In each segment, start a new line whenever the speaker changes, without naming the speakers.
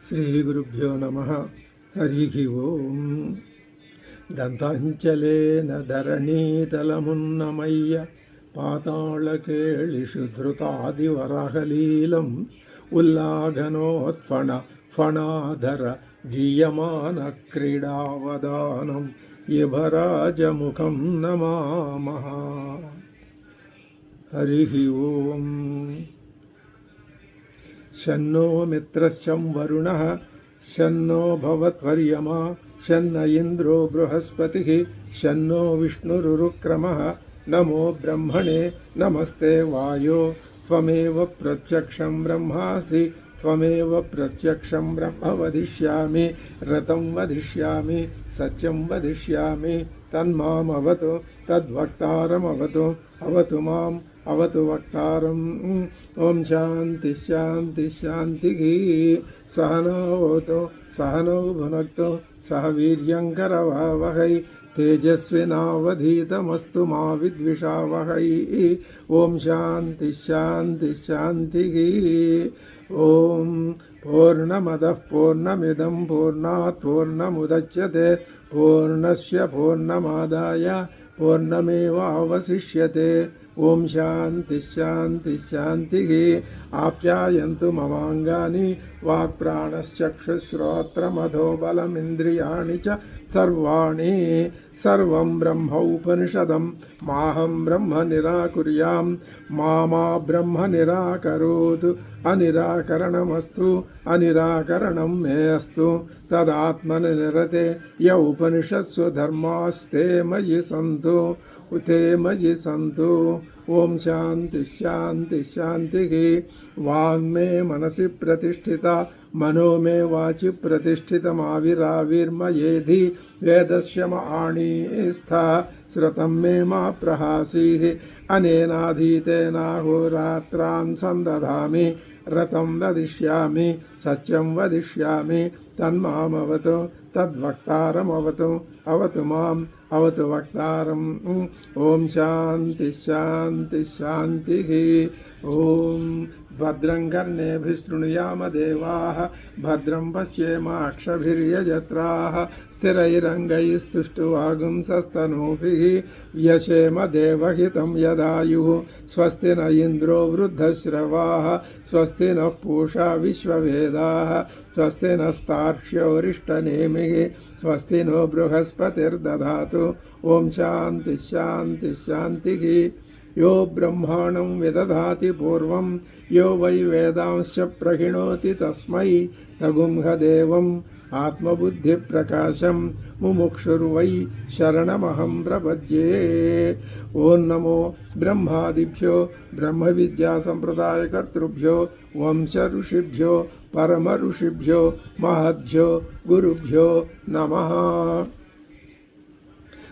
శ్రీగురుభ్యో నమః. హరి ఓం. దంతాంచలేన ధరణీతలమున్నమయ్య పాతాళకేళిషు ధృతాదివరాహలీలం ఉల్లాఘనోత్ఫణ ఫణాధర గీయమాన క్రీడావదానం యువరాజముఖం నమామః. హరి ఓం. శన్నో మిత్రశ్చం వరుణః శన్నో భవత్వర్యమా శన్న ఇంద్రో బృహస్పతిః శన్నో విష్ణురురుక్రమః. నమో బ్రహ్మణే నమస్తే వాయో త్వమేవ ప్రత్యక్షం బ్రహ్మాసి త్వమేవ ప్రత్యక్షం బ్రహ్మ వదిష్యామి రతం వదిష్యామి సత్యం వదిష్యామి తన్మామవతు తద్వక్తారమవతు అవతు మాం అవతు వక్తారం. ఓం శాంతి శాంతి శాంతి. సహనోవతు సహనౌ భునక్తు సహ వీర్యంకరవావహై తేజస్వినావధీతమస్తు మా విద్విషావహై. ఓం శాంతి శాంతి శాంతి. ఓం పూర్ణమదః పూర్ణమిదం పూర్ణాత్ పూర్ణముదచ్యతే పూర్ణస్య పూర్ణమాదాయ పూర్ణమేవావశిష్యతే. ఓం శాంతి శాంతి శాంతి. ఆప్యాయంతు మమాంగాని వాక్ప్రాణశ్చక్షుశ్రోత్రమధోబలమింద్రియాణి చ సర్వాణి. సర్వం బ్రహ్మ ఉపనిషదం మాహం బ్రహ్మ నిరాకుర్యాం మా బ్రహ్మ నిరాకరోతు. అనిరాకరణమస్తు అనిరాకరణం మే అస్తు తదాత్మని నిరతే య ఉపనిషత్సు ధర్మాస్తే మయి సంతు ఉతే మయి సంతు. ఓం శాంతి శాంతి శాంతి. వాంగ్మే మనసి ప్రతిష్ఠిత మనో మే వాచి ప్రతిష్ఠితమావిరావిర్మయేధి వేదస్య ఆణీస్థ శ్రుతం మే మా ప్రహాసీః. అనేనాధీతేనాహోరాత్రాన్ సందధామి రతం వదిష్యామి సత్యం వదిష్యామి తన్మామవతు తద్వక్తారమవతు అవతు మాం అవతు వక్తారం. ఓం శాంతి శాంతి శాంతి. ఓం భద్రం కర్ణేభిः శృణుయామ దేవాः భద్రం పశ్యేమాక్షభిర్యజత్రాः స్థిరైరంగైస్తుష్టువాగుంసస్తనూభిः వ్యశేమ దేవహితం యదాయుः. స్వస్తి న ఇంద్రో వృద్ధశ్రవాः స్వస్తి నః పూషా విశ్వవేదాः స్వస్తి నస్తార్క్ష్యోరిష్టనేమిः స్వస్తి నో బృహస్పతిర్దధాతు. ఓం శాంతి శాంతి శాంతి. యో బ్రహ్మాణం విదధాతి పూర్వం యో వై వేదాంశ్చ ప్రహిణోతి తస్మై తగుంహదేవం ఆత్మబుద్ధిప్రకాశం ముముక్షుర్వై శరణమహం ప్రపద్యే. ఓం నమో బ్రహ్మాదిభ్యో బ్రహ్మవిద్యాసంప్రదాయకర్తృభ్యో వంశ ఋషిభ్యో పరమ ఋషిభ్యో మహద్భ్యో గురుభ్యో నమః.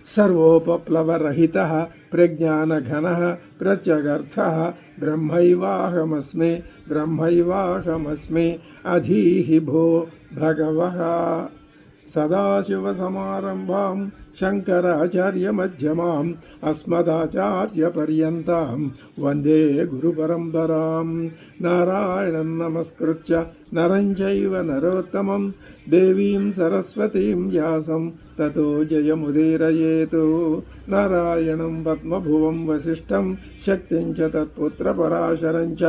సర్వోపప్లవరహితః ప్రజ్ఞానఘనః ప్రత్యగర్థః బ్రహ్మైవాహమస్మి బ్రహ్మైవాహమస్మి. అధీహి భో భగవః. సదాశివసమారంభాం శంకరాచార్యమధ్యమాం అస్మదాచార్యపర్యంతాం వందే గురుపరంపరాం. నారాయణం నమస్కృత్య నరం చైవ నరోత్తమం దేవీం సరస్వతీం వ్యాసం తతో జయముదీరయేతు. నారాయణం పద్మభువం వసిష్ఠం శక్తిం చ తత్పుత్రపరాశరం చ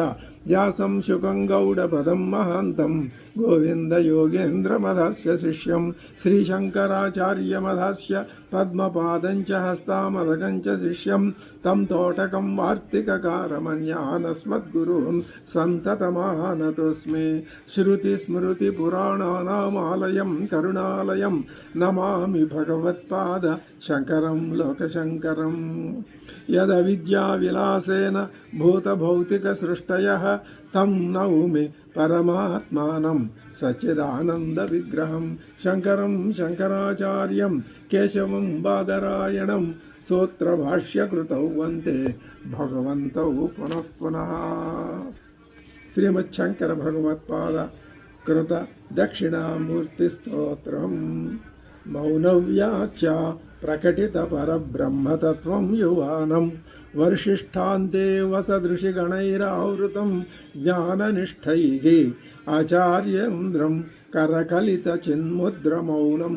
వ్యాసం శుకం గౌడపదం మహాంతం గోవిందయోగేంద్రమధస్య శిష్యం శ్రీశంకరాచార్యమధస్య పద్మపాదం చ హస్తామలకం చ శిష్యం తం తోటకం వార్తికకారమన్యానస్మద్గురూన్ సంతతమానతోస్మి. శృతిస్మృతిపురాణానామాలయం కరుణాలయం నమామి భగవత్పాద శంకరం లోకశంకరం. యదవిద్యావిలాసేన భూతభౌతికసృష్టయః తం నౌమి పరమాత్మానం సచ్చిదానందవిగ్రహం శంకరం శంకరాచార్యం కేశవం బాదరాయణం సూత్రభాష్యకృతౌ వందే భగవంతౌ పునః పునః. శ్రీమచ్చంకర భగవత్పాద కృత దక్షిణామూర్తి స్తోత్రం. మౌనవ్యాఖ్యా ప్రకటిత పరబ్రహ్మతత్వం యువానం వర్షిష్ఠాంతే వసదృషిగణైరావృతం జ్ఞాననిష్టైః ఆచార్యేంద్రం కరకలిత చిన్ముద్రమౌనం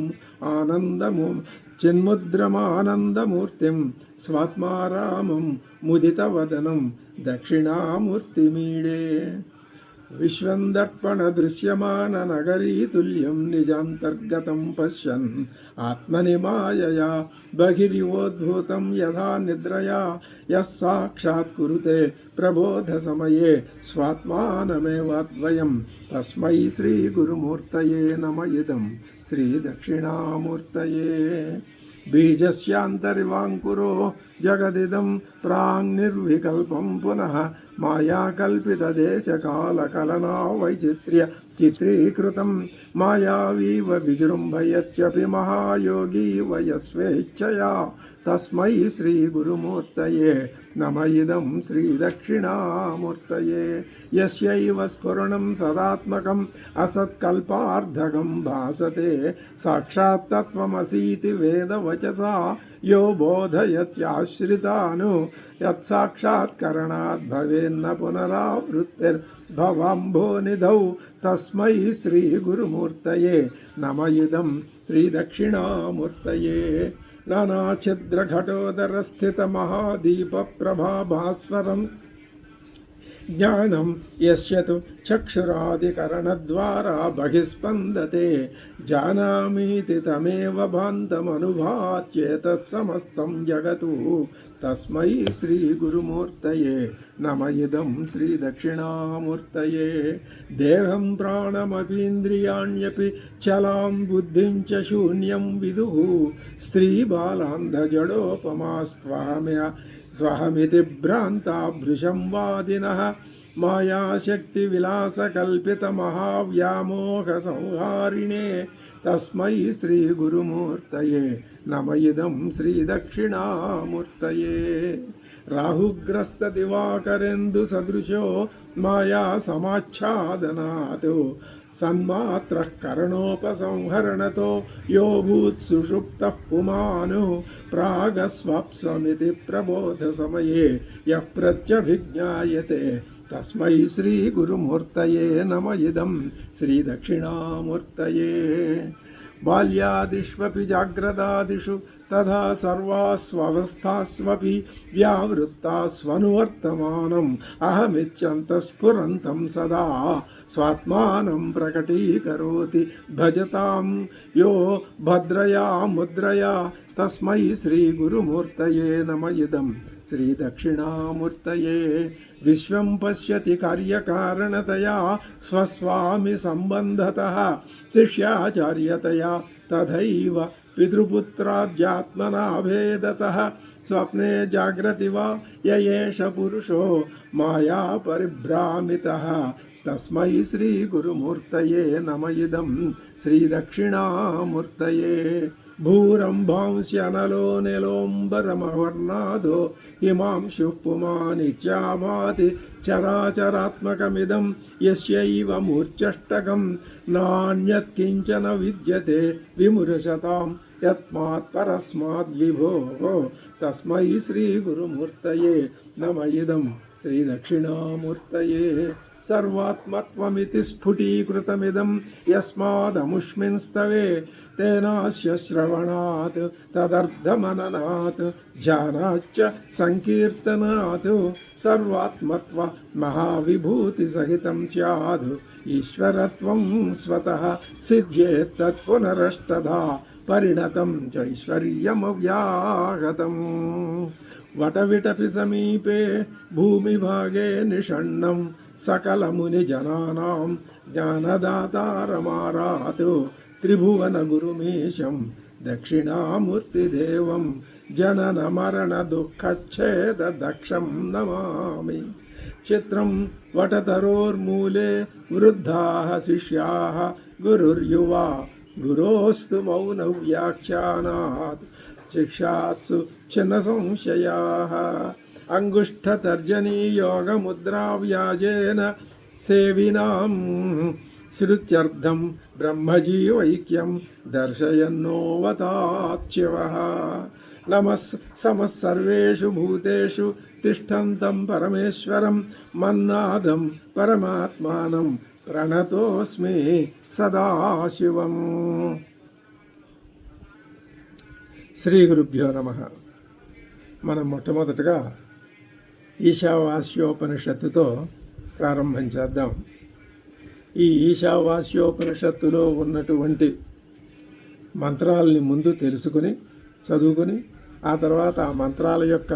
ఆనందము చిన్ముద్రమానందమూర్తిం స్వాత్మారామం ముదితవదనం దక్షిణామూర్తిమీడే. విశ్వందర్పణ దృశ్యమాన నగరీతుల్యం నిజాంతర్గతం పశ్యన్ ఆత్మని మాయయా బహిరివోద్భూతం యథా నిద్రయా యః సాక్షాత్ కురుతే ప్రబోధ సమయే స్వాత్మానమేవాద్వయం తస్మై శ్రీ గురుమూర్తయే నమ ఇదం శ్రీ దక్షిణామూర్తయే. బీజస్యాంతరివాంకురో జగదిదం ప్రాంగ్నిర్వికల్పం పునః మాయాకల్పితదేశకాలకలనా వైచిత్ర్య చిత్రీకృతం మాయావీవ విజృంభయత్యపి మహాయోగీ వయస్వేచ్ఛయా తస్మై శ్రీ గురుమూర్తయే నమ ఇదం శ్రీ దక్షిణామూర్తయే. యస్యైవ స్ఫురణం సదాత్మకం అసత్కల్పార్ధకం భాసతే సాక్షాత్ తత్వమసీతి వేదవచసా యో బోధయత్యాశ్రితాను యత్సాక్షాత్కరణాద్ భవేన్న పునరావృత్తిర్భవాంభోనిధౌ తస్మై శ్రీ గురుమూర్తయే నమ ఇదం శ్రీ దక్షిణామూర్తయే. నానాఛిద్రఘటోదరస్థితమహాదీపప్రభాభాస్వరం జ్ఞానం యస్య తు చక్షురాదికరణద్వారా బహిస్పందతే జానామీతి తమేవ భాంతమనుభాత్యేతత్సమస్తం జగతు తస్మై శ్రీ గురుమూర్తయే నమ ఇదం శ్రీ దక్షిణామూర్తయే. దేహం ప్రాణమపీంద్రియాణ్యపి చలాం బుద్ధిం చ శూన్యం విదుః స్త్రీబాలాంధజడోపమాస్త్వహమితి భ్రాంతా భృశం వాదినః మాయాశక్తివిలాసకల్పితమహావ్యామోహసంహారిణే తస్మై శ్రీ గురుమూర్తయే నమ ఇదం శ్రీ దక్షిణామూర్తయే. రాహుగ్రస్త దివాకరేందు సదృశో మాయా సమాచ్ఛాదనాత్ సన్మాత్రః కరణోపసంహరణతో యో భూత్ సుషుప్తః పుమాను ప్రాగస్వప్స్వమితి ప్రబోధ సమయే యః ప్రత్యభిజ్ఞాయతే తస్మై శ్రీ గురుమూర్తయే నమ ఇదం శ్రీ దక్షిణామూర్తయే. బాల్యాదిష్వపి జాగ్రదాదిషు తథా సర్వాస్వవస్థాస్వపి వ్యావృత్తాస్వనువర్తమానం అహమిత్యంతఃస్ఫురంతం సదా స్వాత్మానం ప్రకటీకరోతి భజతాం యో భద్రయా ముద్రయా తస్మై శ్రీ గురుమూర్తయే నమ ఇదం శ్రీ దక్షిణామూర్తయే. విశ్వం పశ్యతి కార్యకారణతయా స్వస్వామి సంబంధతః శిష్యాచార్యతయా తథైవ పితృపుత్రాధ్యాత్మనా భేదతః స్వప్నే జాగ్రతి వా యయేష పురుషో మాయా పరిభ్రామితః తస్మై శ్రీ గురుమూర్తయే నమ ఇదం శ్రీ దక్షిణామూర్తయే. భూరంభాంస్యనలో నిలోంబరమవర్ణాదో హిమాంశుః పుమానిత్యాభాతి చరాచరాత్మకమిదం యస్యైవ మూర్ఛష్టకం నాన్యత్కించన విద్యతే విమురశతాం యస్మాత్ పరస్మాద్ విభోః తస్మై శ్రీ గురుమూర్తయే నమ ఇదం శ్రీ దక్షిణామూర్తయే. సర్వాత్మత్వమితి స్ఫుటీకృతమిదం యస్మాదముష్మిన్ స్తవే తేనాస్య శ్రవణాత్ తదర్థమననాత్ ధ్యానాచ్చ సంకీర్తనాత్ సర్వాత్మత్వ మహావిభూతి సహితం స్యాద్ ఈశ్వరత్వం స్వతః సిద్ధ్యేత్ తత్పునరష్టధా పరిణతం చైశ్వర్యమవ్యాగతం. వటవిటపి సమీపే భూమిభాగే నిషణ్ణం సకలమునిజనానాం జ్ఞానదాతారమారాత్ త్రిభువన గురుమీశం దక్షిణామూర్తిదేవం జనన మరణ దుఃఖచ్ఛేద దక్షం నమామి. చిత్రం వటతరోర్మూలే వృద్ధాః శిష్యాః గురుర్యువా గురోస్తు మౌన వ్యాఖ్యానాత్ శిక్షాత్సు చిన్న సంశయాః. అంగుష్ఠతర్జనీ యోగముద్రావ్యాజేన సేవినాం శృత్యర్థం బ్రహ్మజీవైక్యం దర్శయన్నోవతాచ్యవః. నమః సర్వేషు భూతేషు తిష్టంతం పరమేశ్వరం మన్నాదం పరమాత్మానం ప్రణతోస్మి సదాశివం. శ్రీ గురుభ్యో నమః. మనం మొట్టమొదటగా ఈశావాస్యోపనిషత్తుతో ప్రారంభం చేద్దాం. ఈ ఈశావాస్యోపనిషత్తులో ఉన్నటువంటి మంత్రాలని ముందు తెలుసుకుని చదువుకుని ఆ తర్వాత ఆ మంత్రాల యొక్క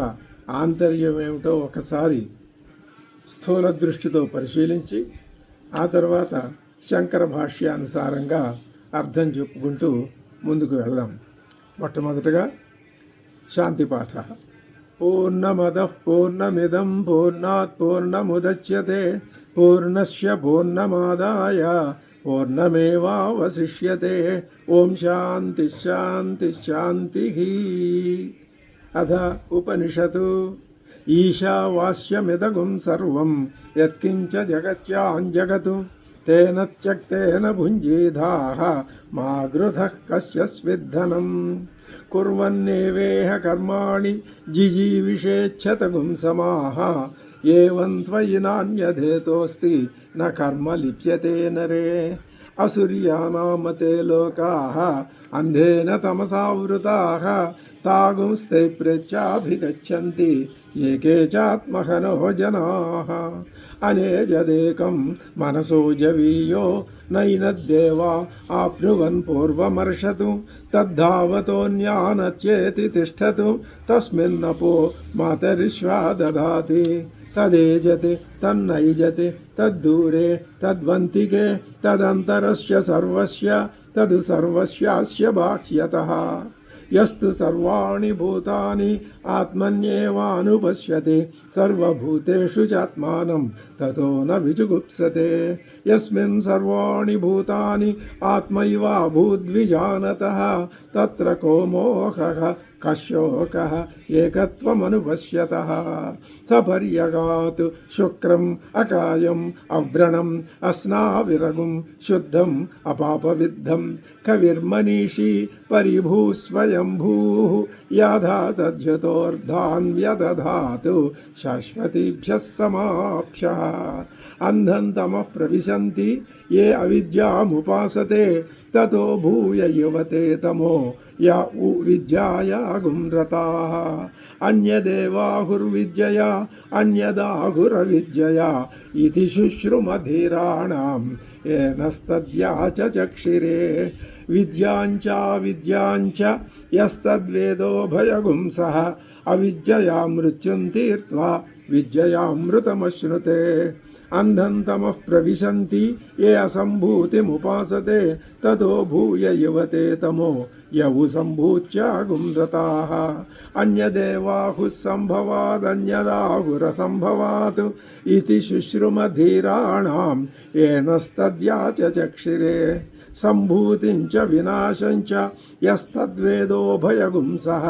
ఆంతర్యం ఏమిటో ఒకసారి స్థూల దృష్టితో పరిశీలించి ఆ తర్వాత శంకర భాష్యానుసారంగా అర్థం చెప్పుకుంటూ ముందుకు వెళదాం. మొట్టమొదటగా శాంతి పాఠ. పూర్ణమదః పూర్ణమిదం పూర్ణాత్ పూర్ణముదచ్యతే పూర్ణస్య పూర్ణమాదాయ పూర్ణమేవావశిష్యతే. ఓం శాంతి శాంతి శాంతి. అథ ఉపనిషతు. ఈశావాస్యమిదగుం సర్వం యత్కించ జగత్యాञ्जगतु తేన త్యక్తేన భుంజీధాః మా గృధః కస్య స్విద్ధనం. కుర్వన్నేవేహ కర్మాణి జిజీవిషేచ్ఛతగుం సమాః ఏవం త్వయి నాన్యథేతోస్తి న కర్మ లిప్యతే నరే. అసూర్యానామతే లోకాః అంధేన తమసావృతాః తాగుంస్తే ప్రత్యాభిగచ్చంతి ఏకే చాత్మహనో జనాః. అనేజదేకం మనసో జవీయో నైనద్దేవా ఆప్నువన్ పూర్వమర్షతు తద్ధావతోన్యానచ్యేతి తిష్టతు తస్మిన్నపో మాతరిశ్వా దదాతి. తదేజతే తన్నైజతే తద్దూరే తద్వంతికే తదంతరస్య సర్వస్య తదు సర్వస్యాస్య బాహ్యతః. యస్తు సర్వాణి భూతాని ఆత్మన్యేవానుపశ్యతే సర్వభూతేషు చాత్మానం తతో న విజుగుప్సతే. యస్మిన్ సర్వాణి భూతాని ఆత్మైవాభూద్విజానతః తత్ర కో మోహః కశోకః ఏకత్వమనుపశ్యతః. సపర్యగాత్ శుక్రం అకాయం అవ్రణం అస్నావిరగుం శుద్ధం అపాపవిద్ధం కవిర్మనీషి పరిభూస్వయంభూః యాధా తద్యతోర్ధాన్ వ్యదధాతు శాశ్వతీభ్యః సమాప్స్యః. అంధం తమః ప్రవిశంతి ఏ అవిద్యాముపాసతే తతో భూయ యువతే తమో యా విద్యాయాగుం రతాః. అన్యదేవాహుర్విద్యయా అన్యదాహురవిద్యయా ఇతి శుశ్రుమధీరాణాం ఏనస్తద్యా చ చక్షిరే. విద్యాంచ యస్తద్వేదోభయగుం సః అవిద్యయా మృత్యుం తీర్త్వా విద్యయామృతమశ్నుతే. అంధం తమః ప్రవిశంతి ఏ అసంభూతిముపాసతే తతో భూయ యువతే తమో యవు సంభూత్యాగుం రతాః. అన్యదేవాహుః సంభవాదన్యదాహురసంభవాత్ ఇతి శుశ్రుమధీరాణాం ఏనస్తద్యా చ చక్షిరే. సంభూతిం చ వినాశం చ యస్తద్వేదోభయగుం సః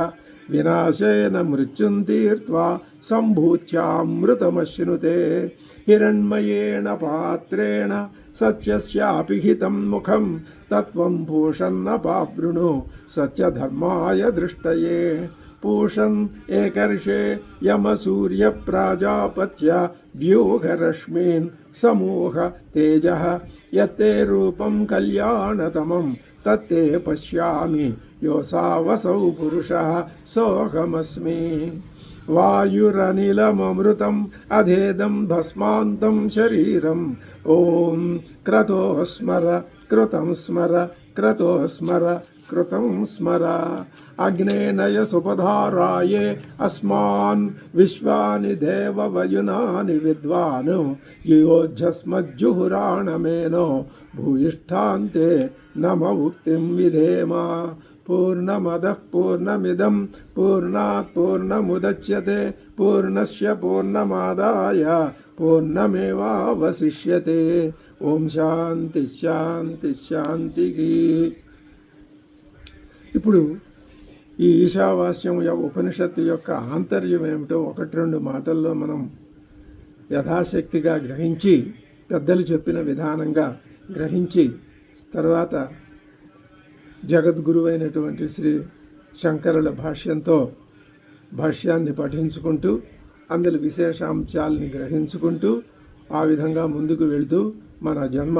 వినాశేన మృత్యుం తీర్త్వా సంభూత్యామృతమశ్నుతే. హిరణ్మయేణ పాత్రేణ సత్యస్యాపి హితం ముఖం తత్వం పూషన్న పావృణు సత్యధర్మాయ దృష్టయే. పూషన్ ఏకర్షే యమసూర్య ప్రాజాపత్య వ్యూహరశ్మీన్ సమూహ తేజః యత్తే రూపం కళ్యాణతమం తత్తే పశ్యామి యోసావసౌ పురుషః సోహమస్మి. వాయురనిలమమృతం అధేదం భస్మాంతం శరీరం. ఓం క్రతో స్మర కృతం స్మర క్రతో స్మర కృతం స్మర. అగ్నేనయ సుపధారాయే అస్మాన్ విశ్వాని దేవవయునాని విద్వాన్ యుయోజ్జస్మజ్జుహురాణమేనో భూయిష్ఠాంతే నమ ఉక్తిం విధేమ. పూర్ణమదః పూర్ణమిదం పూర్ణాత్ పూర్ణముదచ్యతే పూర్ణస్య పూర్ణమాదాయ పూర్ణమేవావశిష్యతే. ఓం శాంతి శాంతి శాంతి. ఇప్పుడు ఈ ఈశావాస్యం ఉపనిషత్తు యొక్క ఆంతర్యం ఏమిటో ఒకటి రెండు మాటల్లో మనం యథాశక్తిగా గ్రహించి పెద్దలు చెప్పిన విధానంగా గ్రహించి తర్వాత జగద్గురువైనటువంటి శ్రీ శంకరుల భాష్యాన్ని పఠించుకుంటూ అందులో విశేషాంశాలని గ్రహించుకుంటూ ఆ విధంగా ముందుకు వెళుతూ మన జన్మ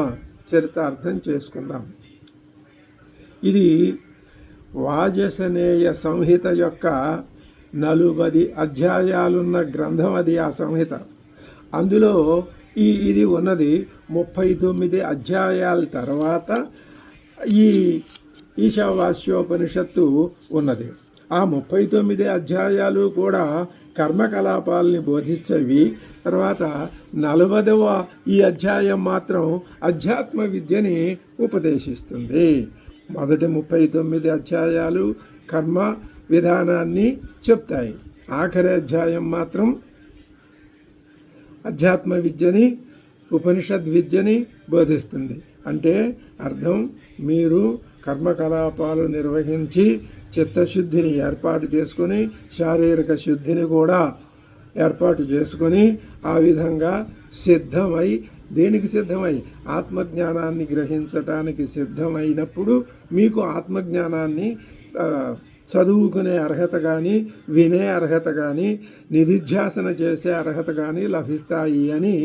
చరితార్థం చేసుకుందాం. ఇది వాజసనేయ సంహిత యొక్క 40 అధ్యాయాలున్న గ్రంథం అది. ఆ సంహిత అందులో ఇది ఉన్నది 39 అధ్యాయాల తర్వాత ఈ ఈశావాస్యోపనిషత్తు ఉన్నది. ఆ 39 అధ్యాయాలు కూడా కర్మకలాపాలని బోధించేవి. తర్వాత 40వ ఈ అధ్యాయం మాత్రం అధ్యాత్మ విద్యని ఉపదేశిస్తుంది. మొదటి 39 అధ్యాయాలు కర్మ విధానాన్ని చెప్తాయి. ఆఖరి అధ్యాయం మాత్రం అధ్యాత్మ విద్యని, ఉపనిషద్ విద్యని బోధిస్తుంది. అంటే అర్థం, మీరు కర్మకలాపాలు నిర్వహించి చిత్తశుద్ధిని ఏర్పాటు చేసుకొని, శారీరక శుద్ధిని కూడా ఏర్పాటు చేసుకొని, ఆ విధంగా సిద్ధమై, దేనికి సిద్ధమై? ఆత్మజ్ఞానాన్ని గ్రహించటానికి సిద్ధమైనప్పుడు మీకు ఆత్మజ్ఞానాన్ని చదువుకునే అర్హత కానీ, వినే అర్హత కానీ, నిధిధ్యాసన చేసే అర్హత కానీ లభిస్తాయి అని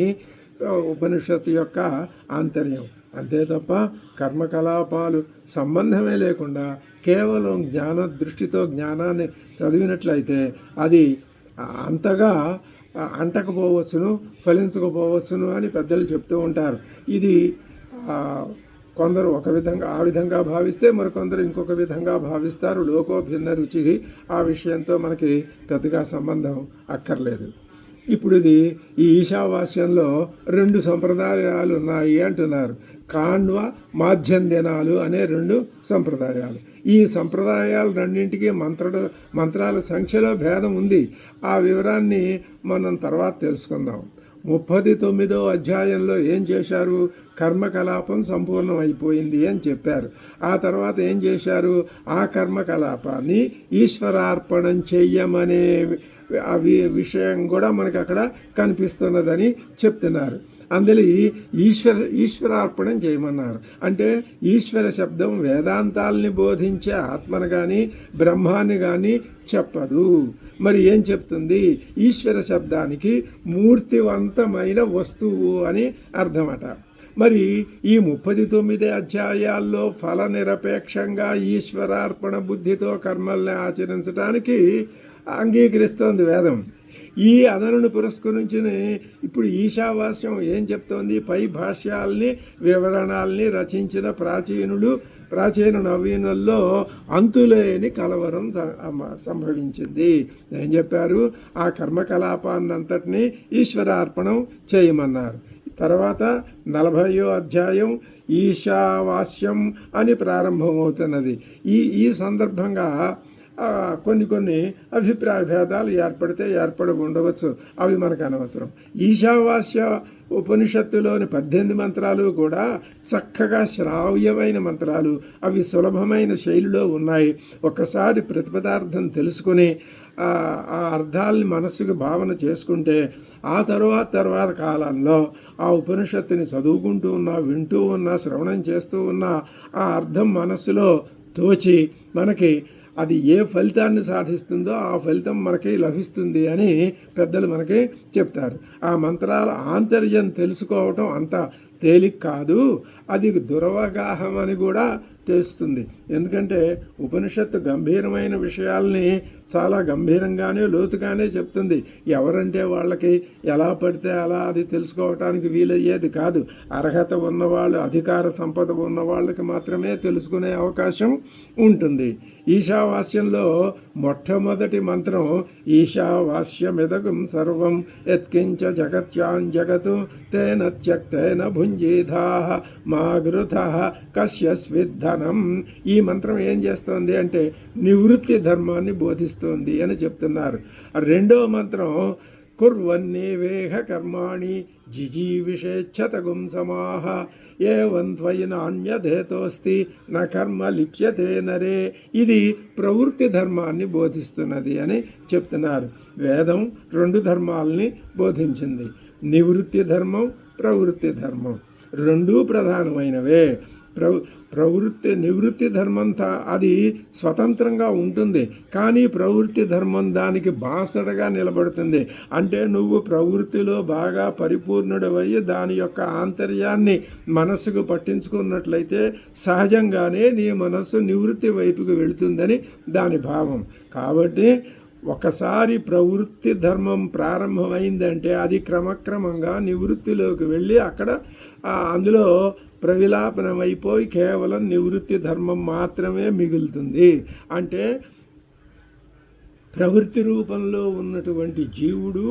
ఉపనిషత్తు యొక్క ఆంతర్యం. అంతే తప్ప కర్మకలాపాలు సంబంధమే లేకుండా కేవలం జ్ఞాన దృష్టితో జ్ఞానాన్ని చదివినట్లయితే అది అంతగా అంటకపోవచ్చును, ఫలించకపోవచ్చును అని పెద్దలు చెప్తూ ఉంటారు. ఇది కొందరు ఒక విధంగా ఆ విధంగా భావిస్తే మరికొందరు ఇంకొక విధంగా భావిస్తారు. లోకో భిన్న రుచి. ఆ విషయంతో మనకి పెద్దగా సంబంధం అక్కర్లేదు. ఇప్పుడు ఈ ఈశావాస్యంలో 2 సంప్రదాయాలు ఉన్నాయి అంటున్నారు. కాణ్వ మాధ్యందినాలు అనే 2 సంప్రదాయాలు. ఈ సంప్రదాయాలు రెండింటికి మంత్రాల సంఖ్యలో భేదం ఉంది. ఆ వివరాన్ని మనం తర్వాత తెలుసుకుందాం. 39వ అధ్యాయంలో ఏం చేశారు? కర్మకలాపం సంపూర్ణం అయిపోయింది అని చెప్పారు. ఆ తర్వాత ఏం చేశారు? ఆ కర్మకలాపాన్ని ఈశ్వరార్పణం చెయ్యమనే విషయం కూడా మనకు అక్కడ కనిపిస్తున్నదని చెప్తున్నారు. అందులో ఈశ్వరార్పణం చేయమన్నారు. అంటే ఈశ్వర శబ్దం వేదాంతాల్ని బోధించే ఆత్మను కానీ బ్రహ్మాన్ని కానీ చెప్పదు. మరి ఏం చెప్తుంది? ఈశ్వర శబ్దానికి మూర్తివంతమైన వస్తువు అని అర్థమట. మరి ఈ 39 అధ్యాయాల్లో ఫల నిరపేక్షంగా ఈశ్వరార్పణ బుద్ధితో కర్మల్ని ఆచరించడానికి అంగీకరిస్తోంది వేదం. ఈ అదనును పురస్కరించి ఇప్పుడు ఈశావాస్యం ఏం చెప్తోంది? పై భాష్యాల్ని, వివరణాల్ని రచించిన ప్రాచీన నవీనుల్లో అంతులేని కలవరం సంభవించింది. ఏం చెప్పారు? ఆ కర్మకలాపాన్నంతటినీ ఈశ్వరార్పణం చేయమన్నారు. తర్వాత 40వ అధ్యాయం ఈశావాస్యం అని ప్రారంభమవుతున్నది. ఈ సందర్భంగా కొన్ని అభిప్రాయ భేదాలు ఏర్పడి ఉండవచ్చు. అవి మనకు అనవసరం. ఈశావాస్య ఉపనిషత్తులోని 18 మంత్రాలు కూడా చక్కగా శ్రావ్యమైన మంత్రాలు. అవి సులభమైన శైలిలో ఉన్నాయి. ఒక్కసారి ప్రతిపదార్థం తెలుసుకొని ఆ అర్థాలని మనస్సుకు భావన చేసుకుంటే ఆ తర్వాత కాలంలో ఆ ఉపనిషత్తుని చదువుకుంటూ ఉన్నా, వింటూ ఉన్నా, శ్రవణం చేస్తూ ఉన్నా ఆ అర్థం మనస్సులో తోచి మనకి అది ఏ ఫలితాన్ని సాధిస్తుందో ఆ ఫలితం మనకి లభిస్తుంది అని పెద్దలు మనకి చెప్తారు. ఆ మంత్రాల ఆంతర్యం తెలుసుకోవటం అంత తేలిక కాదు. అది దురవగాహం అని కూడా తెలుస్తుంది. ఎందుకంటే ఉపనిషత్తు గంభీరమైన విషయాల్ని చాలా గంభీరంగానే లోతుగానే చెప్తుంది. ఎవరంటే వాళ్ళకి ఎలా పడితే అలా అది తెలుసుకోవటానికి వీలయ్యేది కాదు. అర్హత ఉన్నవాళ్ళు, అధికార సంపద ఉన్న వాళ్ళకి మాత్రమే తెలుసుకునే అవకాశం ఉంటుంది. ఈశావాస్యంలో మొట్టమొదటి మంత్రం ఈశావాస్యమిదగం సర్వం యత్కించ జగత్యాం తేన త్యక్తేన భుంజీధాః మా గృథః కశ్యస్విద్ధనం. ఈ మంత్రం ఏం చేస్తోంది అంటే నివృత్తి ధర్మాన్ని బోధిస్తోంది అని చెప్తున్నారు. రెండవ మంత్రం కుర్వన్నేవేహ కర్మాణి జిజీవిషేచ్ఛతగుం సమాహ ఏవం త్వయి నాణ్యధేతోస్తి న కర్మ లిప్యతే నరే. ఇది ప్రవృత్తి ధర్మాన్ని బోధిస్తున్నది అని చెప్తున్నారు. వేదం 2 ధర్మాలని బోధించింది. నివృత్తి ధర్మం, ప్రవృత్తి ధర్మం. 2 ప్రధానమైనవే. నివృత్తి ధర్మం అది స్వతంత్రంగా ఉంటుంది, కానీ ప్రవృత్తి ధర్మం దానికి బాసటగా నిలబడుతుంది. అంటే నువ్వు ప్రవృత్తిలో బాగా పరిపూర్ణుడవయ్యి దాని యొక్క ఆంతర్యాన్ని మనస్సుకు పట్టించుకున్నట్లయితే సహజంగానే నీ మనస్సు నివృత్తి వైపుకు వెళుతుందని దాని భావం. కాబట్టి ఒకసారి ప్రవృత్తి ధర్మం ప్రారంభమైందంటే అది క్రమక్రమంగా నివృత్తిలోకి వెళ్ళి అక్కడ అందులో ప్రవిలాపనమైపోయి కేవలం నివృత్తి ధర్మం మాత్రమే మిగులుతుంది. అంటే ప్రవృత్తి రూపంలో ఉన్నటువంటి జీవుడు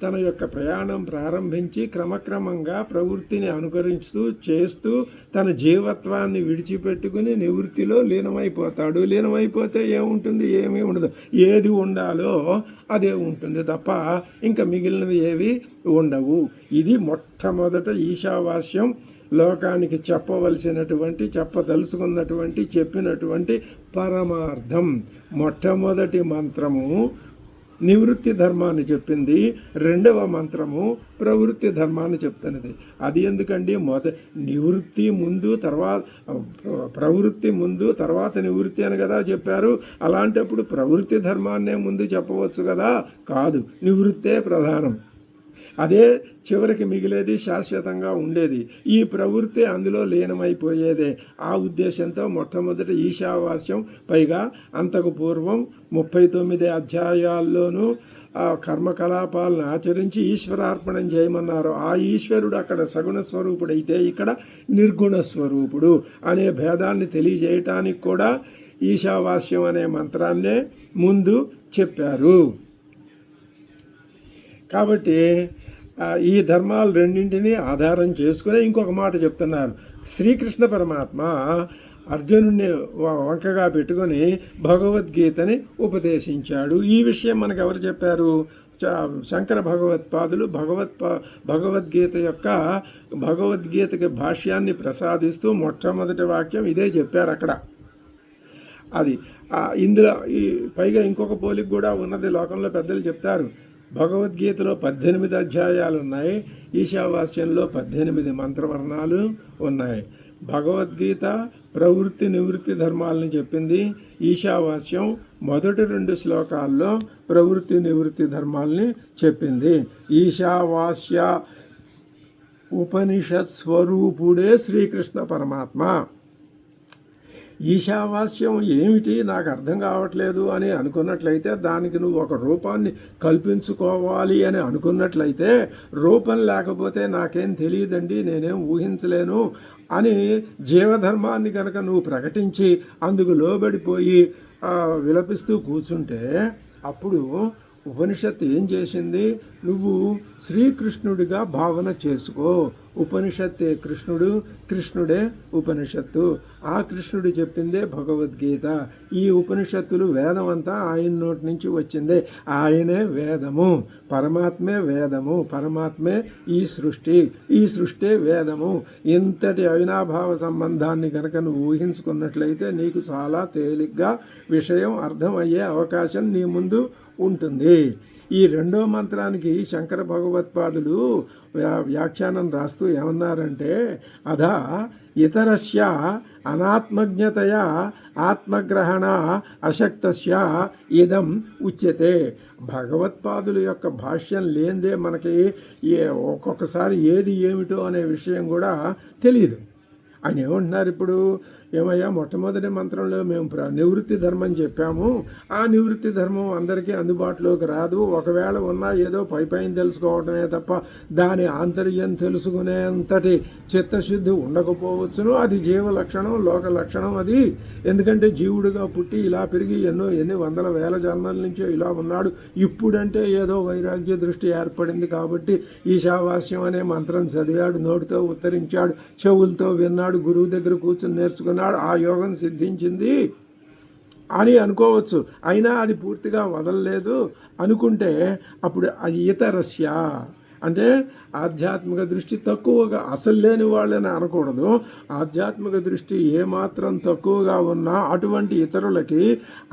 తన యొక్క ప్రయాణం ప్రారంభించి క్రమక్రమంగా ప్రవృత్తిని అనుకరిస్తూ చేస్తూ తన జీవత్వాన్ని విడిచిపెట్టుకుని నివృత్తిలో లీనమైపోతాడు. లీనమైపోతే ఏముంటుంది? ఏమీ ఉండదు. ఏది ఉండాలో అదే ఉంటుంది తప్ప ఇంకా మిగిలినవి ఏవి ఉండవు. ఇది మొట్టమొదట ఈశావాస్యం లోకానికి చెప్పినటువంటి పరమార్థం. మొట్టమొదటి మంత్రము నివృత్తి ధర్మాన్ని చెప్పింది, రెండవ మంత్రము ప్రవృత్తి ధర్మాన్ని చెప్తున్నది. అది ఎందుకండి? నివృత్తి ముందు తర్వాత ప్రవృత్తి ముందు తర్వాత నివృత్తి అని కదా చెప్పారు. అలాంటప్పుడు ప్రవృత్తి ధర్మాన్నే ముందు చెప్పవచ్చు కదా? కాదు, నివృత్తే ప్రధానం. అదే చివరికి మిగిలేది, శాశ్వతంగా ఉండేది. ఈ ప్రవృత్తి అందులో లీనమైపోయేదే. ఆ ఉద్దేశంతో మొట్టమొదటి ఈశావాస్యం, పైగా అంతకు పూర్వం 39 అధ్యాయాల్లోనూ కర్మకలాపాలను ఆచరించి ఈశ్వరార్పణం చేయమన్నారు. ఆ ఈశ్వరుడు అక్కడ సగుణ స్వరూపుడైతే ఇక్కడ నిర్గుణ స్వరూపుడు అనే భేదాన్ని తెలియజేయటానికి కూడా ఈశావాస్యం అనే మంత్రాన్నే ముందు చెప్పారు. కాబట్టి ఈ ధర్మాలు రెండింటినీ ఆధారం చేసుకుని ఇంకొక మాట చెప్తున్నారు. శ్రీకృష్ణ పరమాత్మ అర్జునుడిని వంకగా పెట్టుకొని భగవద్గీతని ఉపదేశించాడు. ఈ విషయం మనకు ఎవరు చెప్పారు? శంకర భగవత్పాదులు భగవద్గీతకి భాష్యాన్ని ప్రసాదిస్తూ మొట్టమొదటి వాక్యం ఇదే చెప్పారు అక్కడ. అది ఇందులో పైగా ఇంకొక పోలిక కూడా ఉన్నది. లోకంలో పెద్దలు చెప్తారు, భగవద్గీతలో 18 అధ్యాయాలు ఉన్నాయి, ఈశావాస్యంలో 18 మంత్రవర్ణాలు ఉన్నాయి. భగవద్గీత ప్రవృత్తి నివృత్తి ధర్మాలని చెప్పింది. ఈశావాస్యం మొదటి 2 శ్లోకాల్లో ప్రవృత్తి నివృత్తి ధర్మాలని చెప్పింది. ఈశావాస్య ఉపనిషత్ స్వరూపుడే శ్రీకృష్ణ పరమాత్మ. ఈశావాస్యం ఏమిటి, నాకు అర్థం కావట్లేదు అని అనుకున్నట్లయితే దానికి నువ్వు ఒక రూపాన్ని కల్పించుకోవాలి అని అనుకున్నట్లయితే, రూపం లేకపోతే నాకేం తెలియదండి, నేనేం ఊహించలేను అని జీవధర్మాన్ని కనుక నువ్వు ప్రకటించి అందుకు లోబడిపోయి విలపిస్తూ కూర్చుంటే అప్పుడు ఉపనిషత్తు ఏం చేసింది? నువ్వు శ్రీకృష్ణుడిగా భావన చేసుకో. ఉపనిషత్తే కృష్ణుడు, కృష్ణుడే ఉపనిషత్తు. ఆ కృష్ణుడు చెప్పిందే భగవద్గీత. ఈ ఉపనిషత్తులు వేదం అంతా ఆయన నోటి నుంచి వచ్చిందే. ఆయనే వేదము, పరమాత్మే వేదము, పరమాత్మే ఈ సృష్టి వేదము. ఇంతటి అవినాభావ సంబంధాన్ని కనుక నువ్వు ఊహించుకున్నట్లయితే నీకు చాలా తేలిగ్గా విషయం అర్థమయ్యే అవకాశం నీ ముందు ఉంటుంది. ఈ రెండో మంత్రానికి శంకర భగవత్పాదులు వ్యాఖ్యానం రాస్తూ ఏమన్నారంటే, అధా ఇతరస్య అనాత్మజ్ఞతయా ఆత్మగ్రహణ అశక్తస్య ఇదం ఉచ్యతే. భగవత్పాదుల యొక్క భాష్యం లేనిదే మనకి ఒక్కొక్కసారి ఏది ఏమిటో అనే విషయం కూడా తెలియదు. ఆయన ఏమంటున్నారు ఇప్పుడు? ఏమయ్యా, మొట్టమొదటి మంత్రంలో మేము నివృత్తి ధర్మం చెప్పాము. ఆ నివృత్తి ధర్మం అందరికీ అందుబాటులోకి రాదు. ఒకవేళ ఉన్నా ఏదో పైపైన తెలుసుకోవడమే తప్ప దాని ఆంతర్యం తెలుసుకునేంతటి చిత్తశుద్ధి ఉండకపోవచ్చును. అది జీవ లక్షణం, లోక లక్షణం అది. ఎందుకంటే జీవుడిగా పుట్టి ఇలా పెరిగి ఎన్ని వందల వేల జన్మల నుంచో ఇలా ఉన్నాడు. ఇప్పుడంటే ఏదో వైరాగ్య దృష్టి ఏర్పడింది కాబట్టి ఈశావాస్యం అనే మంత్రం చదివాడు, నోటితో ఉత్తరించాడు, చెవులతో విన్నాడు, గురువు దగ్గర కూర్చొని నేర్చుకున్నాడు, ఆ యోగం సిద్ధించింది అని అనుకోవచ్చు. అయినా అది పూర్తిగా వదలలేదు అనుకుంటే అప్పుడు అది ఇతరస్య అంటే ఆధ్యాత్మిక దృష్టి తక్కువగా అసలు లేని వాళ్ళని అనకూడదు. ఆధ్యాత్మిక దృష్టి ఏమాత్రం తక్కువగా ఉన్నా అటువంటి ఇతరులకి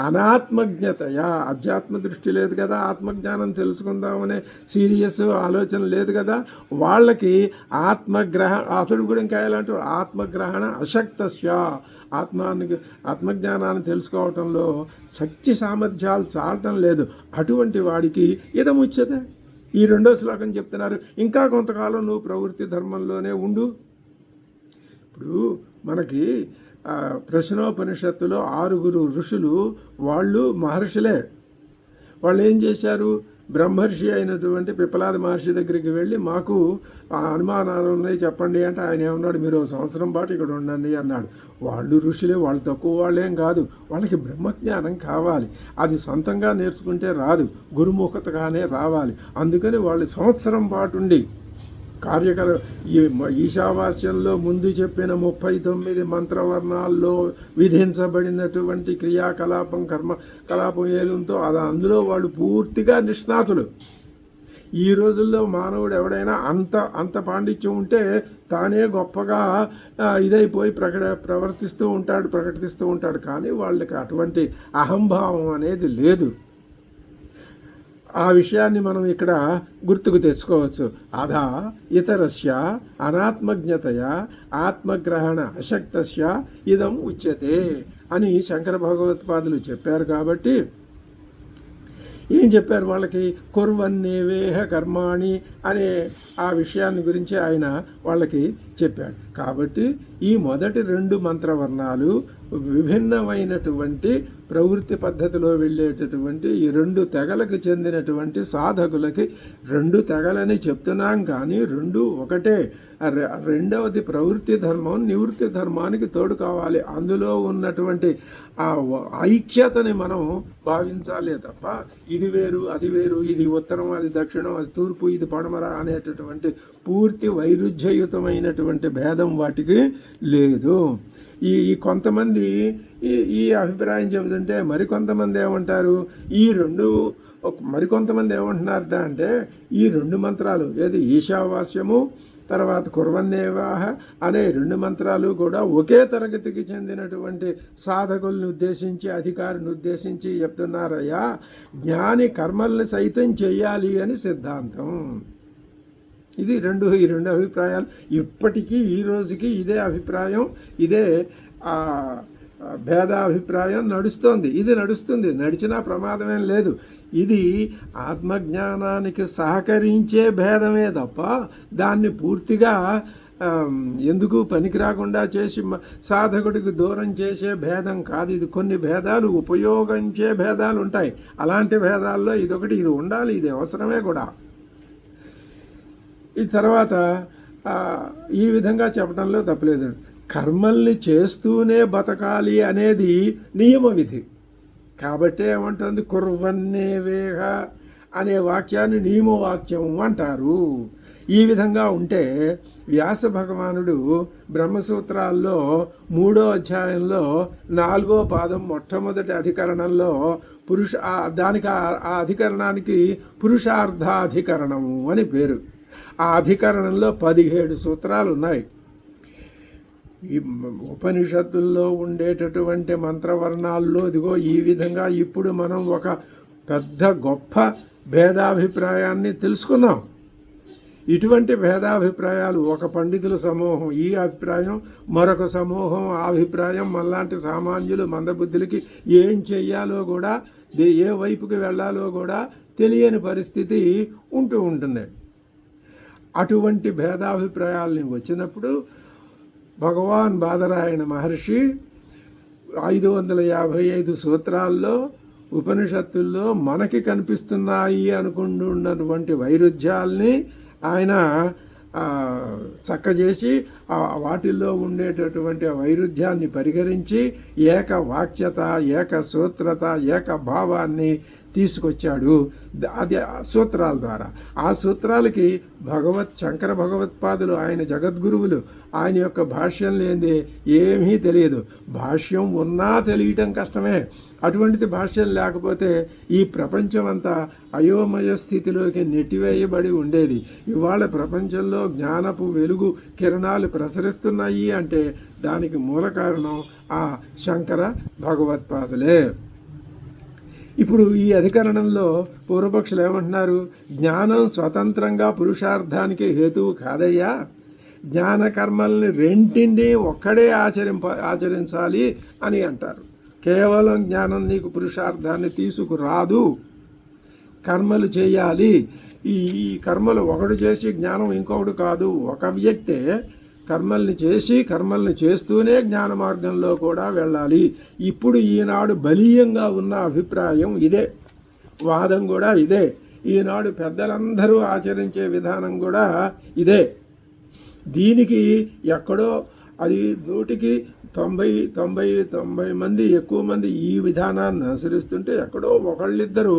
అనాత్మజ్ఞతయా, అధ్యాత్మ దృష్టి లేదు కదా, ఆత్మజ్ఞానం తెలుసుకుందామనే సీరియస్ ఆలోచన లేదు కదా, వాళ్ళకి అతడు కూడా ఇంకా ఎలాంటి ఆత్మగ్రహణ అశక్తస్య, ఆత్మజ్ఞానాన్ని తెలుసుకోవటంలో శక్తి సామర్థ్యాలు చాలటం లేదు. అటువంటి వాడికి ఇదముచ్యతే. ఈ రెండో శ్లోకం చెప్తున్నారు, ఇంకా కొంతకాలం నువ్వు ప్రవృత్తి ధర్మంలోనే ఉండు. ఇప్పుడు మనకి ప్రశ్నోపనిషత్తులో 6 ఋషులు, వాళ్ళు మహర్షులే. వాళ్ళు ఏం చేశారు, బ్రహ్మర్షి అయినటువంటి పిప్పలాద మహర్షి దగ్గరికి వెళ్ళి మాకు అనుమానాలు ఉన్నాయి చెప్పండి అంటే ఆయన ఏమన్నాడు, మీరు 1 సంవత్సరం పాటు ఇక్కడ ఉండండి అన్నాడు. వాళ్ళు ఋషులే, వాళ్ళు తక్కువ వాళ్ళేం కాదు, వాళ్ళకి బ్రహ్మజ్ఞానం కావాలి, అది సొంతంగా నేర్చుకుంటే రాదు, గురుముఖతగానే రావాలి. అందుకని వాళ్ళు 1 సంవత్సరం పాటు ఉండి ఈశావాస్యంలో ముందు చెప్పిన 39 మంత్రవర్ణాల్లో విధించబడినటువంటి కర్మకలాపం ఏదుందో అది అందులో వాళ్ళు పూర్తిగా నిష్ణాతులు. ఈ రోజుల్లో మానవుడు ఎవడైనా అంత పాండిత్యం ఉంటే తానే గొప్పగా ఇదైపోయి ప్రకటిస్తూ ఉంటాడు. కానీ వాళ్ళకి అటువంటి అహంభావం అనేది లేదు. ఆ విషయాన్ని మనం ఇక్కడ గుర్తుకు తెచ్చుకోవచ్చు. అధా ఇతరస్య అనాత్మజ్ఞతయ ఆత్మగ్రహణ అశక్తస్య ఇదం ఉచ్యతే అని శంకర భగవత్పాదులు చెప్పారు. కాబట్టి ఏం చెప్పారు వాళ్ళకి, కుర్వన్నేవేహ కర్మాణి అనే ఆ విషయాన్ని గురించి ఆయన వాళ్ళకి చెప్పాడు. కాబట్టి ఈ మొదటి 2 మంత్రవర్ణాలు విభిన్నమైనటువంటి ప్రవృత్తి పద్ధతిలో వెళ్ళేటటువంటి ఈ 2 తెగలకు చెందినటువంటి సాధకులకి 2 తెగలని చెప్తున్నాం, కానీ 2 ఒకటే. రెండవది ప్రవృత్తి ధర్మం నివృత్తి ధర్మానికి తోడు కావాలి. అందులో ఉన్నటువంటి ఆ ఐక్యతని మనం భావించాలే తప్ప ఇది వేరు అది వేరు, ఇది ఉత్తరం అది దక్షిణం అది తూర్పు ఇది పడమర అనేటటువంటి పూర్తి వైరుధ్యయుతమైనటువంటి భేదం వాటికి లేదు. ఈ కొంతమంది ఈ అభిప్రాయం చెబుతుంటే మరికొంతమంది ఏమంటారు, మరికొంతమంది ఏమంటున్నారట అంటే ఈ 2 మంత్రాలు ఏది ఈశావాస్యము తర్వాత కుర్వన్నేవాహ అనే 2 మంత్రాలు కూడా ఒకే తరగతికి చెందినటువంటి సాధకుల్ని ఉద్దేశించి అధికారిని ఉద్దేశించి చెప్తున్నారయ్యా, జ్ఞాని కర్మల్ని సైతం చెయ్యాలి అని సిద్ధాంతం. ఇది ఈ రెండు అభిప్రాయాలు ఇప్పటికీ ఈ రోజుకి ఇదే అభిప్రాయం, ఇదే భేదాభిప్రాయం నడుస్తోంది. ఇది నడిచినా ప్రమాదమేం లేదు. ఇది ఆత్మజ్ఞానానికి సహకరించే భేదమే తప్ప దాన్ని పూర్తిగా ఎందుకు పనికి రాకుండా చేసి సాధకుడికి దూరం చేసే భేదం కాదు. ఇది కొన్ని భేదాలు ఉపయోగించే భేదాలు ఉంటాయి. అలాంటి భేదాల్లో ఇదొకటి, ఇది ఉండాలి, ఇది అవసరమే కూడా. ఈ తర్వాత ఈ విధంగా చెప్పడంలో తప్పలేదు. కర్మల్ని చేస్తూనే బతకాలి అనేది నియమ విధి. కాబట్టి ఏమంటుంది, కుర్వన్నేవేహ అనే వాక్యాన్ని నియమవాక్యం అంటారు. ఈ విధంగా ఉంటే వ్యాస భగవానుడు బ్రహ్మసూత్రాల్లో 3వ అధ్యాయంలో 4వ పాదం మొట్టమొదటి అధికరణంలో దానికి ఆ అధికరణానికి పురుషార్థాధికరణము అని పేరు. ఆ అధికరణంలో 17 సూత్రాలు ఉన్నాయి. ఈ ఉపనిషత్తుల్లో ఉండేటటువంటి మంత్రవర్ణాల్లో ఇదిగో ఈ విధంగా ఇప్పుడు మనం ఒక పెద్ద గొప్ప భేదాభిప్రాయాన్ని తెలుసుకున్నాం. ఇటువంటి భేదాభిప్రాయాలు ఒక పండితుల సమూహం ఈ అభిప్రాయం, మరొక సమూహం ఆ అభిప్రాయం, మనలాంటి సామాన్యులు మందబుద్ధులకి ఏం చెయ్యాలో కూడా ఏ వైపుకి వెళ్ళాలో కూడా తెలియని పరిస్థితి ఉంటుంది. అటువంటి భేదాభిప్రాయాలని వచ్చినప్పుడు భగవాన్ బాదరాయణ మహర్షి 555 సూత్రాల్లో ఉపనిషత్తుల్లో మనకి కనిపిస్తున్నాయి అనుకుంటున్నటువంటి వైరుధ్యాల్ని ఆయన చక్కజేసి వాటిల్లో ఉండేటటువంటి వైరుధ్యాన్ని పరిగణించి ఏక వాక్యత, ఏక సూత్రత, ఏక భావాన్ని తీసుకొచ్చాడు. అది సూత్రాల ద్వారా. ఆ సూత్రాలకి శంకర భగవత్పాదులు, ఆయన జగద్గురువులు, ఆయన యొక్క భాష్యం లేనిదే ఏమీ తెలియదు. భాష్యం ఉన్నా తెలియటం కష్టమే. అటువంటిది భాష్యం లేకపోతే ఈ ప్రపంచం అంతా అయోమయ స్థితిలోకి నెట్టివేయబడి ఉండేది. ఇవాళ ప్రపంచంలో జ్ఞానపు వెలుగు కిరణాలు ప్రసరిస్తున్నాయి అంటే దానికి మూల కారణం ఆ శంకర భగవత్పాదులే. ఇప్పుడు ఈ అధికరణంలో పూర్వపక్షులు ఏమంటున్నారు? జ్ఞానం స్వతంత్రంగా పురుషార్థానికి హేతువు కాదయ్యా, జ్ఞాన కర్మల్ని రెంటిని ఒక్కడే ఆచరించాలి అని అంటారు. కేవలం జ్ఞానం నీకు పురుషార్థాన్ని తీసుకురాదు, కర్మలు చేయాలి. ఈ కర్మలు ఒకడు చేసి జ్ఞానం ఇంకొకడు కాదు. ఒక వ్యక్తే కర్మల్ని చేసి కర్మల్ని చేస్తూనే జ్ఞాన మార్గంలో కూడా వెళ్ళాలి. ఇప్పుడు ఈనాడు బలీయంగా ఉన్న అభిప్రాయం ఇదే, వాదం కూడా ఇదే. ఈనాడు పెద్దలందరూ ఆచరించే విధానం కూడా ఇదే. దీనికి ఎక్కడో అది 100కి 90 మంది ఎక్కువ మంది ఈ విధానాన్ని అనుసరిస్తుంటే ఎక్కడో ఒకళ్ళిద్దరూ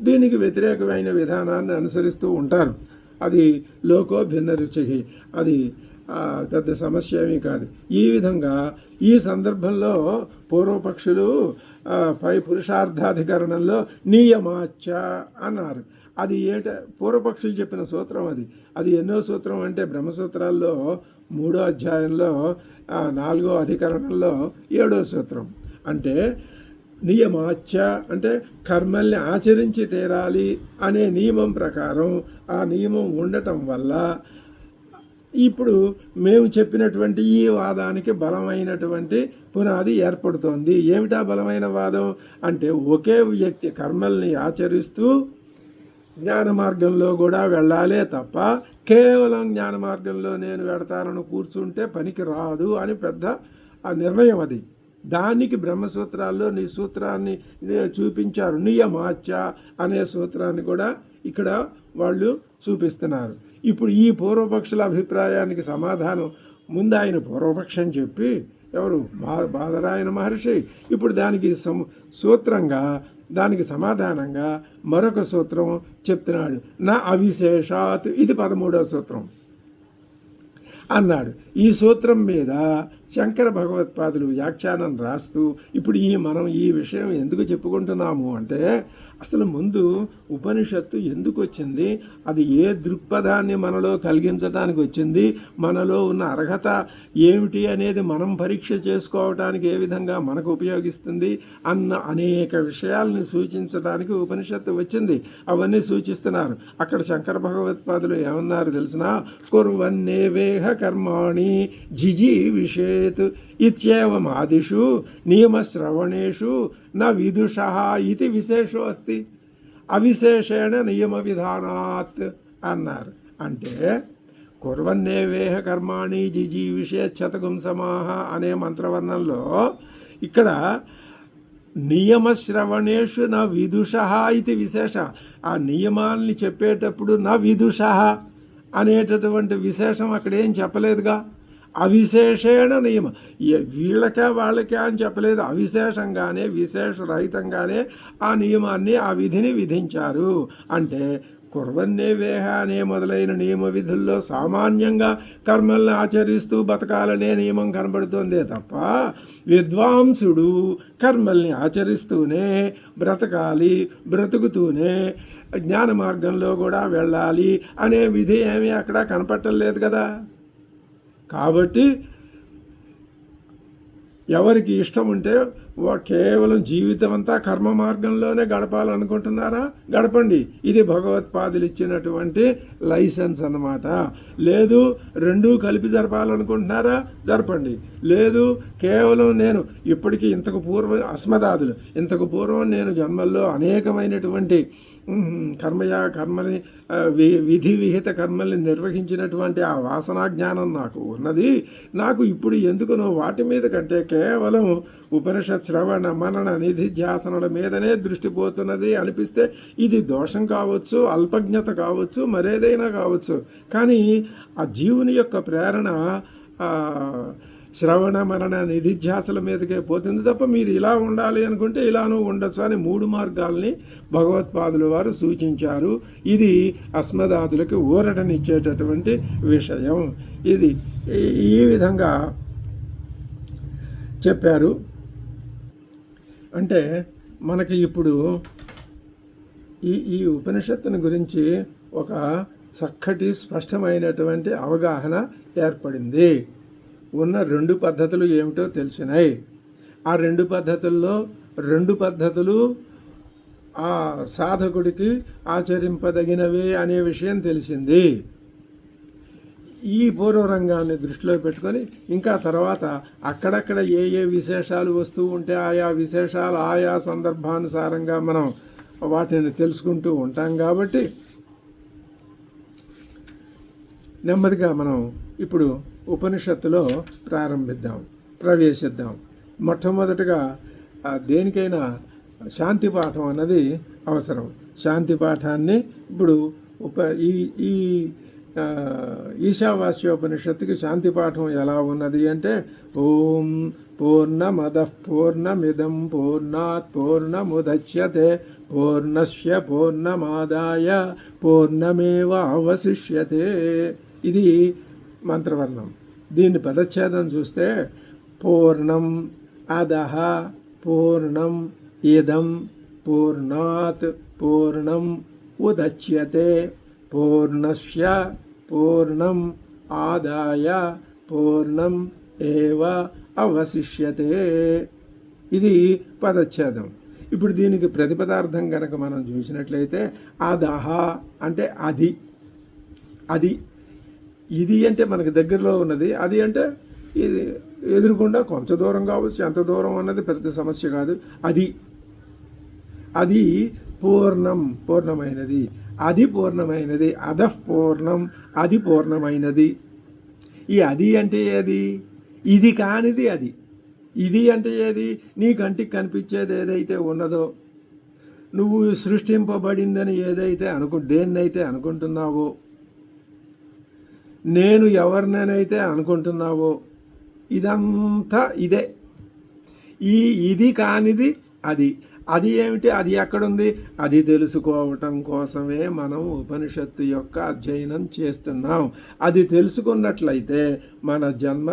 దీనికి వ్యతిరేకమైన విధానాన్ని అనుసరిస్తూ ఉంటారు. అది లోకో భిన్న రుచి, అది పెద్ద సమస్య ఏమీ కాదు. ఈ విధంగా ఈ సందర్భంలో పూర్వపక్షులు పై పురుషార్థాధికరణంలో నియమాచ అన్నారు. అది పూర్వపక్షులు చెప్పిన సూత్రం. అది ఎన్నో సూత్రం అంటే బ్రహ్మసూత్రాల్లో 3వ అధ్యాయంలో 4వ అధికరణంలో 7వ సూత్రం. అంటే నియమాచ అంటే కర్మల్ని ఆచరించి తీరాలి అనే నియమం ప్రకారం ఆ నియమం ఉండటం వల్ల ఇప్పుడు మేము చెప్పినటువంటి ఈ వాదానికి బలమైనటువంటి పునాది ఏర్పడుతోంది. ఏమిటా బలమైన వాదం అంటే ఒకే వ్యక్తి కర్మల్ని ఆచరిస్తూ జ్ఞాన మార్గంలో కూడా వెళ్ళాలే తప్ప కేవలం జ్ఞాన మార్గంలో నేను వెడతానని కూర్చుంటే పనికి రాదు అని పెద్ద నిర్ణయం. అది దానికి బ్రహ్మసూత్రాల్లో నీ సూత్రాన్ని చూపించారు. నియమాచ అనే సూత్రాన్ని కూడా ఇక్కడ వాళ్ళు చూపిస్తున్నారు. ఇప్పుడు ఈ పూర్వపక్షుల అభిప్రాయానికి సమాధానం ముందు ఆయన పూర్వపక్షం చెప్పి ఎవరు బాదరాయణ మహర్షి ఇప్పుడు దానికి సూత్రంగా దానికి సమాధానంగా మరొక సూత్రం చెప్తున్నాడు. నా అవిశేషాత్, ఇది 13వ సూత్రం అన్నాడు. ఈ సూత్రం మీద శంకర భగవత్పాదులు వ్యాఖ్యానం రాస్తూ ఇప్పుడు మనం ఈ విషయం ఎందుకు చెప్పుకుంటున్నాము అంటే అసలు ముందు ఉపనిషత్తు ఎందుకు వచ్చింది, అది ఏ దృక్పథాన్ని మనలో కలిగించడానికి వచ్చింది, మనలో ఉన్న అర్హత ఏమిటి అనేది మనం పరీక్ష చేసుకోవటానికి ఏ విధంగా మనకు ఉపయోగిస్తుంది అన్న అనేక విషయాలని సూచించడానికి ఉపనిషత్తు వచ్చింది. అవన్నీ సూచిస్తున్నారు. అక్కడ శంకర భగవత్పాదులు ఏమన్నారు తెలిసిన? కుర్వన్నేవేహ కర్మాణి జిజీవిషేత్ ఇత్యేవమాదిషు నియమశ్రవణేషు న విదుషః ఇది విశేషో అస్తి అవిశేషేణ నియమ విధానాత్ అన్నారు. అంటే కుర్వన్నేవేహ కర్మాణి జిజీవిషేచ్చతగుం సమాహ అనే మంత్రవర్ణంలో ఇక్కడ నియమశ్రవణేషు న విదుషః ఇది విశేష. ఆ నియమాల్ని చెప్పేటప్పుడు న విదుషః అనేటటువంటి విశేషం అక్కడేం చెప్పలేదుగా. అవిశేషేణ నియమ, వీళ్ళకే వాళ్ళకే అని చెప్పలేదు. అవిశేషంగానే విశేషరహితంగానే ఆ నియమాన్ని ఆ విధిని విధించారు. అంటే కుర్వన్నేవేహ అనే మొదలైన నియమ విధుల్లో సామాన్యంగా కర్మల్ని ఆచరిస్తూ బతకాలనే నియమం కనబడుతుందే తప్ప విద్వాంసుడు కర్మల్ని ఆచరిస్తూనే బ్రతకాలి, బ్రతుకుతూనే జ్ఞాన మార్గంలో కూడా వెళ్ళాలి అనే విధి ఏమీ అక్కడ కనపట్టలేదు కదా. కాబట్టి ఎవరికి ఇష్టం ఉంటే కేవలం జీవితం అంతా కర్మ మార్గంలోనే గడపాలనుకుంటున్నారా, గడపండి. ఇది భగవత్పాదులు ఇచ్చినటువంటి లైసెన్స్ అన్నమాట. లేదు రెండూ కలిపి జరపాలనుకుంటున్నారా, జరపండి. లేదు కేవలం నేను ఇప్పటికీ ఇంతకు పూర్వం నేను జన్మల్లో అనేకమైనటువంటి కర్మని విధి విహిత కర్మల్ని నిర్వహించినటువంటి ఆ వాసనా జ్ఞానం నాకు ఉన్నది. నాకు ఇప్పుడు ఎందుకునో వాటి మీద కంటే కేవలం ఉపనిషత్ శ్రవణ మనన నిధిధ్యాసనల మీదనే దృష్టి పోతున్నది అనిపిస్తే ఇది దోషం కావచ్చు, అల్పజ్ఞత కావచ్చు, మరేదైనా కావచ్చు. కానీ ఆ జీవుని యొక్క ప్రేరణ శ్రవణ మరణ నిధిధ్యాసల మీదకే పోతుంది తప్ప మీరు ఇలా ఉండాలి అనుకుంటే ఇలానూ ఉండొచ్చు అని 3 మార్గాల్ని భగవత్పాదుల వారు సూచించారు. ఇది అస్మదాదులకి ఊరటనిచ్చేటటువంటి విషయం. ఇది ఈ విధంగా చెప్పారు. అంటే మనకి ఇప్పుడు ఈ ఉపనిషత్తుని గురించి ఒక చక్కటి స్పష్టమైనటువంటి అవగాహన ఏర్పడింది. ఉన్న 2 పద్ధతులు ఏమిటో తెలిసినాయి. ఆ 2 పద్ధతుల్లో 2 పద్ధతులు ఆ సాధకుడికి ఆచరింపదగినవే అనే విషయం తెలిసింది. ఈ పూర్వరంగాన్ని దృష్టిలో పెట్టుకొని ఇంకా తర్వాత అక్కడక్కడ ఏ విశేషాలు వస్తూ ఉంటే ఆయా విశేషాలు ఆయా సందర్భానుసారంగా మనం వాటిని తెలుసుకుంటూ ఉంటాం. కాబట్టి నెమ్మదిగా మనం ఇప్పుడు ఉపనిషత్తులో ప్రవేశిద్దాం. మొట్టమొదటిగా దేనికైనా శాంతి పాఠం అన్నది అవసరం. శాంతి పాఠాన్ని ఇప్పుడు ఈ ఈశావాస్యోపనిషత్తుకి శాంతి పాఠం ఎలా ఉన్నది అంటే, ఓం పూర్ణమదః పూర్ణమిదం పూర్ణాత్ పూర్ణముదచ్యతే పూర్ణస్య పూర్ణమాదాయ పూర్ణమేవ అవశిష్యతే. ఇది మంత్రవర్ణం. దీన్ని పదచ్ఛేదం చూస్తే పూర్ణం అదః పూర్ణం ఇదం పూర్ణాత్ పూర్ణం ఉదచ్యతే పూర్ణస్య పూర్ణం ఆదాయ పూర్ణం ఏవ అవశిష్యతే. ఇది పదచ్ఛేదం. ఇప్పుడు దీనికి ప్రతిపదార్థం కనుక మనం చూసినట్లయితే అదహ అంటే అది ఇది అంటే మనకు దగ్గరలో ఉన్నది, అది అంటే ఇది ఎదురుకుండా కొంచెం దూరం కావచ్చు, ఎంత దూరం అన్నది పెద్ద సమస్య కాదు. అది పూర్ణమైనది, అది పూర్ణమైనది. అధః పూర్ణం, అది పూర్ణమైనది. ఈ అది అంటే ఏది? ఇది కానిది అది. ఇది అంటే ఏది? నీ కంటికి కనిపించేది ఏదైతే ఉన్నదో, నువ్వు సృష్టింపబడిందని దేన్నైతే అనుకుంటున్నావో, నేను ఎవరినైతే అనుకుంటున్నావో, ఇదంతా ఇదే. ఇది కానిది అది ఏమిటి? అది ఎక్కడుంది? అది తెలుసుకోవటం కోసమే మనం ఉపనిషత్తు యొక్క అధ్యయనం చేస్తున్నాం. అది తెలుసుకున్నట్లయితే మన జన్మ